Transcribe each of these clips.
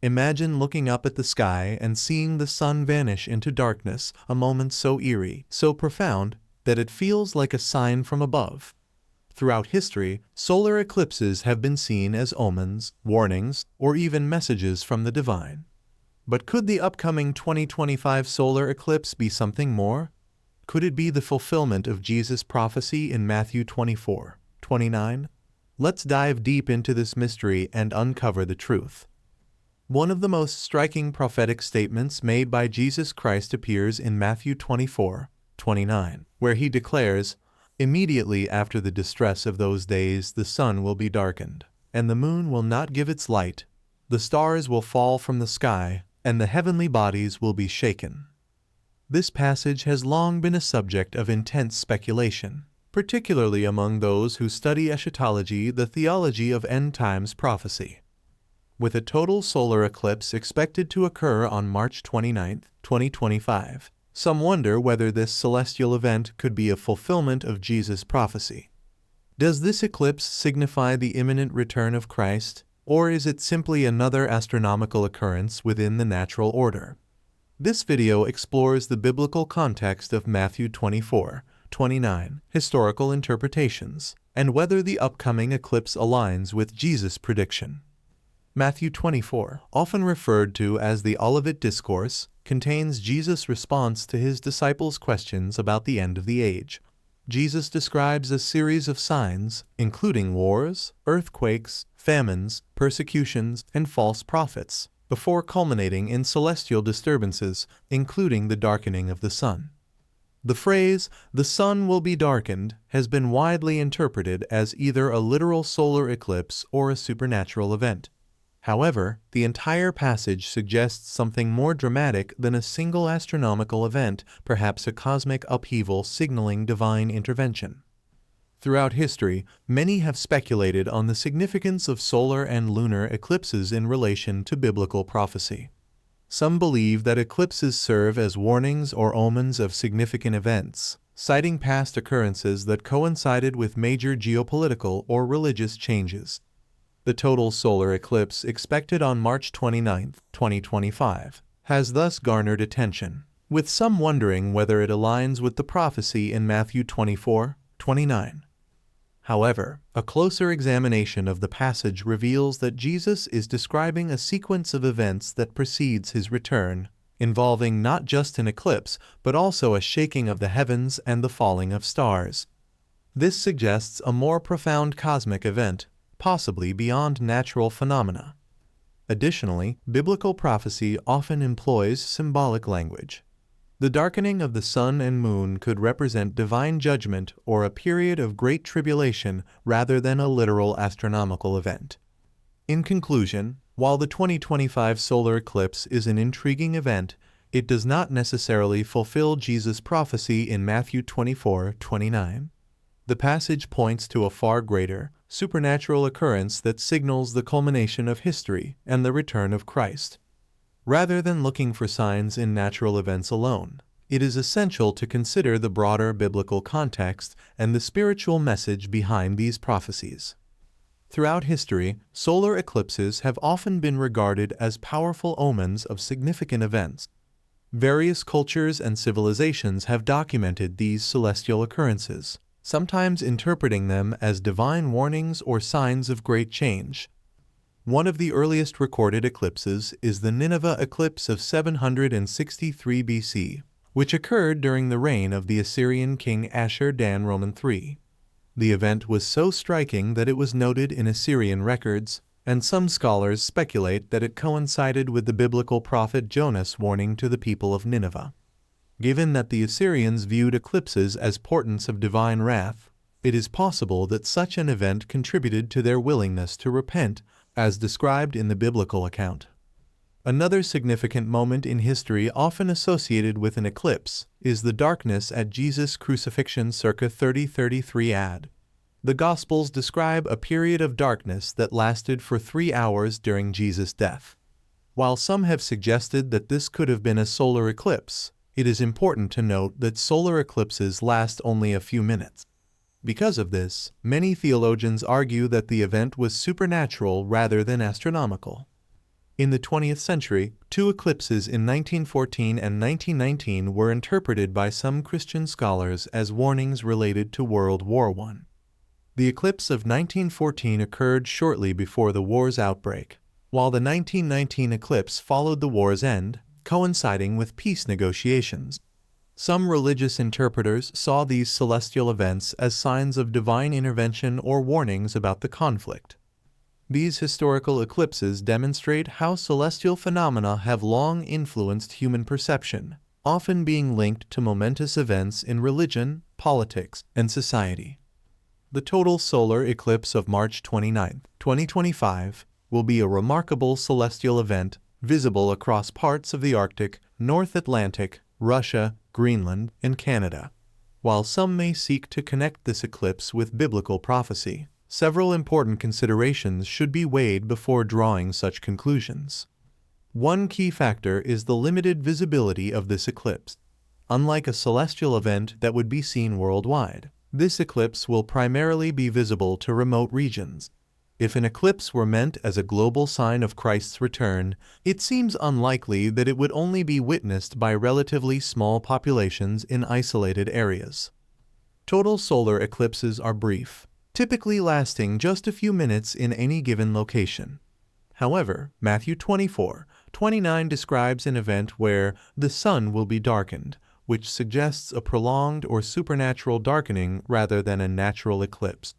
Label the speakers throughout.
Speaker 1: Imagine looking up at the sky and seeing the sun vanish into darkness, a moment so eerie, so profound, that it feels like a sign from above. Throughout history, solar eclipses have been seen as omens, warnings, or even messages from the divine. But could the upcoming 2025 solar eclipse be something more? Could it be the fulfillment of Jesus' prophecy in Matthew 24:29? Let's dive deep into this mystery and uncover the truth. One of the most striking prophetic statements made by Jesus Christ appears in Matthew 24:29, where he declares, "Immediately after the distress of those days the sun will be darkened, and the moon will not give its light, the stars will fall from the sky, and the heavenly bodies will be shaken." This passage has long been a subject of intense speculation, particularly among those who study eschatology, the theology of end times prophecy. With a total solar eclipse expected to occur on March 29, 2025, some wonder whether this celestial event could be a fulfillment of Jesus' prophecy. Does this eclipse signify the imminent return of Christ, or is it simply another astronomical occurrence within the natural order? This video explores the biblical context of Matthew 24:29, historical interpretations, and whether the upcoming eclipse aligns with Jesus' prediction. Matthew 24, often referred to as the Olivet Discourse, contains Jesus' response to his disciples' questions about the end of the age. Jesus describes a series of signs, including wars, earthquakes, famines, persecutions, and false prophets, before culminating in celestial disturbances, including the darkening of the sun. The phrase, "the sun will be darkened," has been widely interpreted as either a literal solar eclipse or a supernatural event. However, the entire passage suggests something more dramatic than a single astronomical event, perhaps a cosmic upheaval signaling divine intervention. Throughout history, many have speculated on the significance of solar and lunar eclipses in relation to biblical prophecy. Some believe that eclipses serve as warnings or omens of significant events, citing past occurrences that coincided with major geopolitical or religious changes. The total solar eclipse expected on March 29, 2025, has thus garnered attention, with some wondering whether it aligns with the prophecy in Matthew 24:29. However, a closer examination of the passage reveals that Jesus is describing a sequence of events that precedes his return, involving not just an eclipse, but also a shaking of the heavens and the falling of stars. This suggests a more profound cosmic event, possibly beyond natural phenomena. Additionally, biblical prophecy often employs symbolic language. The darkening of the sun and moon could represent divine judgment or a period of great tribulation rather than a literal astronomical event. In conclusion, while the 2025 solar eclipse is an intriguing event, it does not necessarily fulfill Jesus' prophecy in Matthew 24:29. The passage points to a far greater, supernatural occurrence that signals the culmination of history and the return of Christ. Rather than looking for signs in natural events alone, it is essential to consider the broader biblical context and the spiritual message behind these prophecies. Throughout history, solar eclipses have often been regarded as powerful omens of significant events. Various cultures and civilizations have documented these celestial occurrences, sometimes interpreting them as divine warnings or signs of great change. One of the earliest recorded eclipses is the Nineveh eclipse of 763 BC, which occurred during the reign of the Assyrian king Ashur-dan III. The event was so striking that it was noted in Assyrian records, and some scholars speculate that it coincided with the biblical prophet Jonas' warning to the people of Nineveh. Given that the Assyrians viewed eclipses as portents of divine wrath, it is possible that such an event contributed to their willingness to repent, as described in the biblical account. Another significant moment in history often associated with an eclipse is the darkness at Jesus' crucifixion circa 3033 AD. The Gospels describe a period of darkness that lasted for 3 hours during Jesus' death. While some have suggested that this could have been a solar eclipse, it is important to note that solar eclipses last only a few minutes. Because of this, many theologians argue that the event was supernatural rather than astronomical. In the 20th century, two eclipses in 1914 and 1919 were interpreted by some Christian scholars as warnings related to World War I. The eclipse of 1914 occurred shortly before the war's outbreak, while the 1919 eclipse followed the war's end, coinciding with peace negotiations. Some religious interpreters saw these celestial events as signs of divine intervention or warnings about the conflict. These historical eclipses demonstrate how celestial phenomena have long influenced human perception, often being linked to momentous events in religion, politics, and society. The total solar eclipse of March 29, 2025, will be a remarkable celestial event visible across parts of the Arctic, North Atlantic, Russia, Greenland, and Canada. While some may seek to connect this eclipse with biblical prophecy, several important considerations should be weighed before drawing such conclusions. One key factor is the limited visibility of this eclipse. Unlike a celestial event that would be seen worldwide, this eclipse will primarily be visible to remote regions. If an eclipse were meant as a global sign of Christ's return, it seems unlikely that it would only be witnessed by relatively small populations in isolated areas. Total solar eclipses are brief, typically lasting just a few minutes in any given location. However, Matthew 24:29 describes an event where the sun will be darkened, which suggests a prolonged or supernatural darkening rather than a natural eclipse.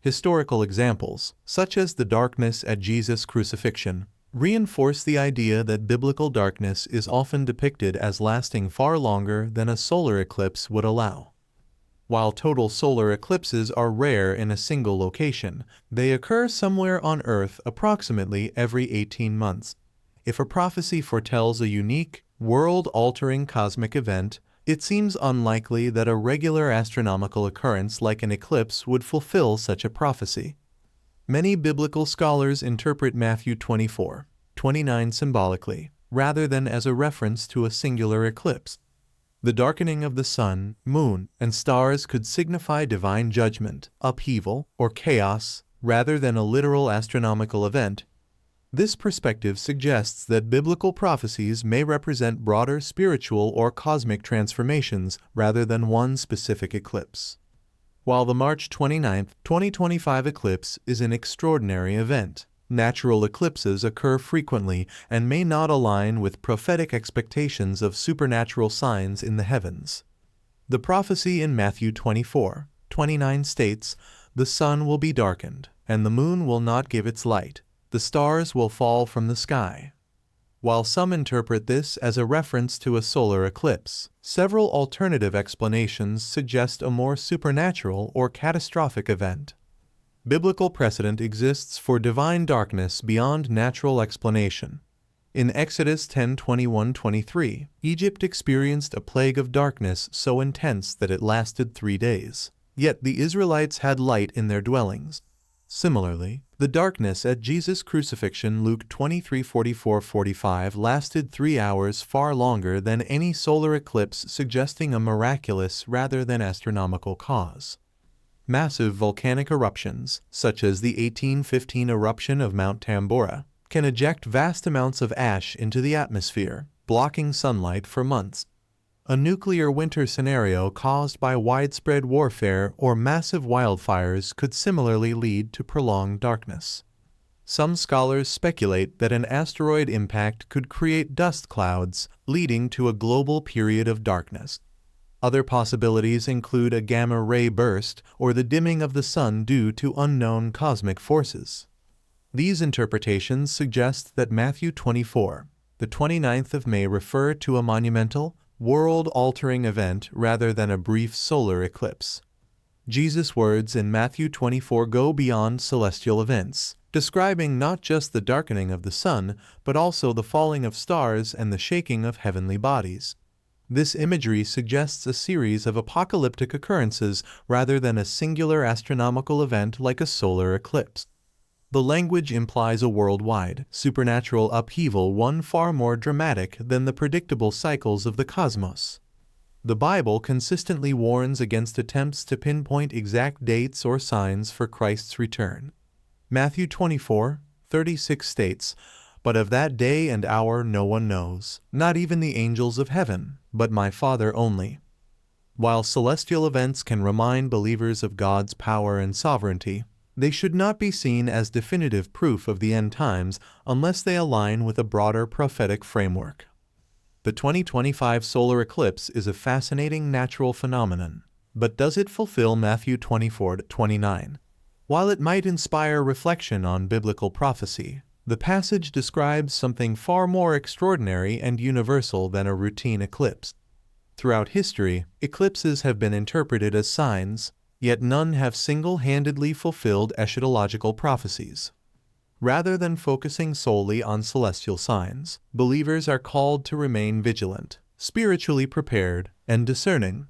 Speaker 1: Historical examples, such as the darkness at Jesus' crucifixion, reinforce the idea that biblical darkness is often depicted as lasting far longer than a solar eclipse would allow. While total solar eclipses are rare in a single location, they occur somewhere on Earth approximately every 18 months. If a prophecy foretells a unique, world-altering cosmic event, it seems unlikely that a regular astronomical occurrence like an eclipse would fulfill such a prophecy. Many biblical scholars interpret Matthew 24:29 symbolically, rather than as a reference to a singular eclipse. The darkening of the sun, moon, and stars could signify divine judgment, upheaval, or chaos, rather than a literal astronomical event. This perspective suggests that biblical prophecies may represent broader spiritual or cosmic transformations rather than one specific eclipse. While the March 29, 2025 eclipse is an extraordinary event, natural eclipses occur frequently and may not align with prophetic expectations of supernatural signs in the heavens. The prophecy in Matthew 24:29 states, "The sun will be darkened, and the moon will not give its light. The stars will fall from the sky." While some interpret this as a reference to a solar eclipse, several alternative explanations suggest a more supernatural or catastrophic event. Biblical precedent exists for divine darkness beyond natural explanation. In Exodus 10:21-23, Egypt experienced a plague of darkness so intense that it lasted 3 days. Yet the Israelites had light in their dwellings. Similarly, the darkness at Jesus' crucifixion, Luke 23:44-45, lasted 3 hours, far longer than any solar eclipse, suggesting a miraculous rather than astronomical cause. Massive volcanic eruptions, such as the 1815 eruption of Mount Tambora, can eject vast amounts of ash into the atmosphere, blocking sunlight for months. A nuclear winter scenario caused by widespread warfare or massive wildfires could similarly lead to prolonged darkness. Some scholars speculate that an asteroid impact could create dust clouds, leading to a global period of darkness. Other possibilities include a gamma-ray burst or the dimming of the sun due to unknown cosmic forces. These interpretations suggest that Matthew 24, the 29th of May, refer to a monumental, world-altering event rather than a brief solar eclipse. Jesus' words in Matthew 24 go beyond celestial events, describing not just the darkening of the sun, but also the falling of stars and the shaking of heavenly bodies. This imagery suggests a series of apocalyptic occurrences rather than a singular astronomical event like a solar eclipse. The language implies a worldwide, supernatural upheaval, one far more dramatic than the predictable cycles of the cosmos. The Bible consistently warns against attempts to pinpoint exact dates or signs for Christ's return. Matthew 24:36 states, But of that day and hour no one knows, not even the angels of heaven, but my Father only. While celestial events can remind believers of God's power and sovereignty, they should not be seen as definitive proof of the end times unless they align with a broader prophetic framework. The 2025 solar eclipse is a fascinating natural phenomenon, but does it fulfill Matthew 24:29? While it might inspire reflection on biblical prophecy, the passage describes something far more extraordinary and universal than a routine eclipse. Throughout history, eclipses have been interpreted as signs, yet none have single-handedly fulfilled eschatological prophecies. Rather than focusing solely on celestial signs, believers are called to remain vigilant, spiritually prepared, and discerning.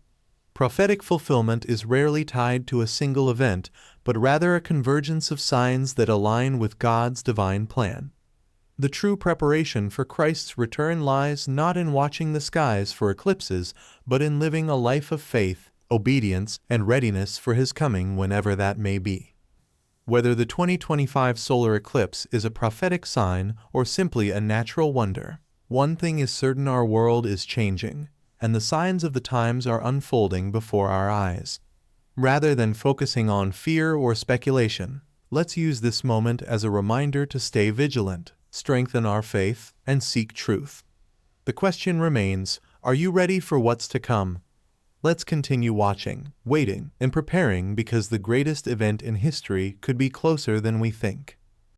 Speaker 1: Prophetic fulfillment is rarely tied to a single event, but rather a convergence of signs that align with God's divine plan. The true preparation for Christ's return lies not in watching the skies for eclipses, but in living a life of faith, obedience, and readiness for His coming whenever that may be. Whether the 2025 solar eclipse is a prophetic sign or simply a natural wonder, one thing is certain: our world is changing, and the signs of the times are unfolding before our eyes. Rather than focusing on fear or speculation, let's use this moment as a reminder to stay vigilant, strengthen our faith, and seek truth. The question remains, are you ready for what's to come? Let's continue watching, waiting, and preparing, because the greatest event in history could be closer than we think.